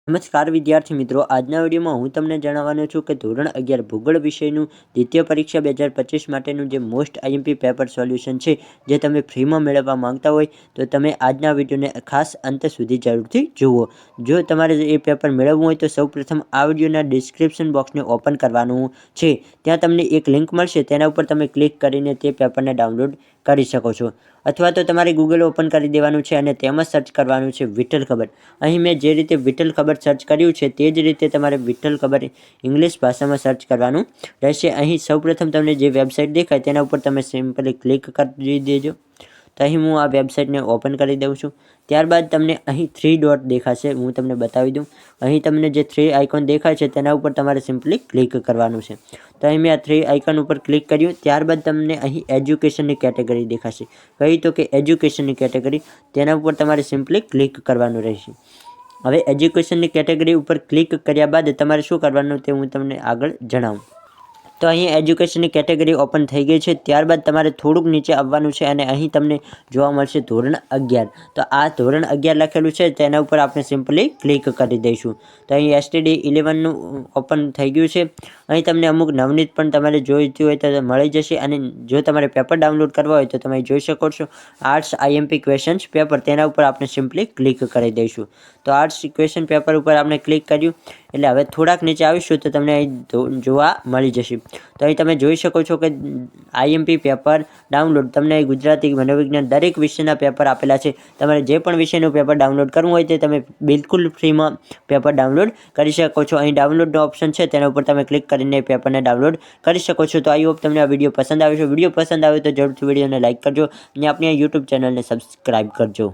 નમસ્કાર વિદ્યાર્થી મિત્રો, આજના વિડીયોમાં હું તમને જણાવવાનો છું કે ધોરણ 11 ભૂગોળ વિષયનું દ્વિતીય પરીક્ષા 2025 માટેનું જે મોસ્ટ આઈએમપી પેપર સોલ્યુશન છે, જે તમે ફ્રીમાં મેળવવા માંગતા હોય તો તમે આજના વિડીયોને ખાસ અંત સુધી જરૂરથી જુઓ. જો તમારે એ પેપર મેળવવું હોય તો સૌપ્રથમ આ વિડીયોના ડિસ્ક્રિપ્શન બોક્સને ઓપન કરવાનું છે. ત્યાં તમને એક લિંક મળશે, તેના ઉપર તમે ક્લિક કરીને તે પેપરને ડાઉનલોડ કરી શકો છો. અથવા તો તમારે ગૂગલ ઓપન કરી દેવાનું છે અને તેમાં સર્ચ કરવાનું છે વિઠ્ઠલ ખબર. અહીં મેં જે રીતે વિઠ્ઠલ ખબર સર્ચ કર્યું છે તે જ રીતે તમારે વિઠ્ઠલ ખબર ઇંગ્લિશ ભાષામાં સર્ચ કરવાનું રહેશે. અહીં સૌપ્રથમ તમને જે વેબસાઇટ દેખાય તેના ઉપર તમે સિમ્પલી ક્લિક કરી દેજો. તો અહીં હું આ વેબસાઇટને ઓપન કરી દઉં છું. ત્યારબાદ તમને અહીં 3 ડોટ દેખાશે, હું તમને બતાવી દઉં. અહીં તમને જે 3 આઇકોન દેખાય છે તેના ઉપર તમારે સિમ્પલી ક્લિક કરવાનું છે. તો અહીં મેં આ 3 આઇકોન ઉપર ક્લિક કર્યું. ત્યારબાદ તમને અહીં એજ્યુકેશનની કેટેગરી દેખાશે. કહી તો કે એજ્યુકેશનની કેટેગરી, તેના ઉપર તમારે સિમ્પલી ક્લિક કરવાનું રહેશે. હવે એજ્યુકેશનની કેટેગરી ઉપર ક્લિક કર્યા બાદ તમારે શું કરવાનું તે હું તમને આગળ જણાવું. તો અહીં એજ્યુકેશનની કેટેગરી ઓપન થઈ ગઈ છે. ત્યારબાદ તમારે થોડુંક નીચે આવવાનું છે અને અહીં તમને જોવા મળશે ધોરણ 11. તો આ ધોરણ 11 લખેલું છે તેના ઉપર આપણે સિમ્પલી ક્લિક કરી દઈશું. તો અહીં STD 11નું ઓપન થઈ ગયું છે. અહીં તમને અમુક નવનીત પણ તમારે જોઈતી હોય તો મળી જશે. અને જો તમારે પેપર ડાઉનલોડ કરવા હોય તો તમે જોઈ શકો છો આર્ટ્સ IMP ક્વેશ્ચન્સ પેપર, તેના ઉપર આપણે સિમ્પલી ક્લિક કરી દઈશું. તો આર્ટ્સ ક્વેશ્ચન પેપર ઉપર આપણે ક્લિક કર્યું એટલે હવે થોડાક નીચે આવીશું તો તમને અહીં જોવા મળી જશે. તો અહીં તમે જોઈ શકો છો કે IMP પેપર ડાઉનલોડ, તમને ગુજરાતી, મનોવિજ્ઞાન દરેક વિષયના પેપર આપેલા છે. તમારે જે પણ વિષયનું પેપર ડાઉનલોડ કરવું હોય તે તમે બિલકુલ ફ્રીમાં પેપર ડાઉનલોડ કરી શકો છો. અહીં ડાઉનલોડનો ઓપ્શન છે, તેના ઉપર તમે ક્લિક કરીને પેપરને ડાઉનલોડ કરી શકો છો. તો આઈ હોપ તમને આ વિડીયો પસંદ આવ્યો છે. વિડીયો પસંદ આવે તો જરૂરથી વિડીયોને લાઇક કરજો અને આપણી આ YouTube ચેનલને સબસ્ક્રાઈબ કરજો.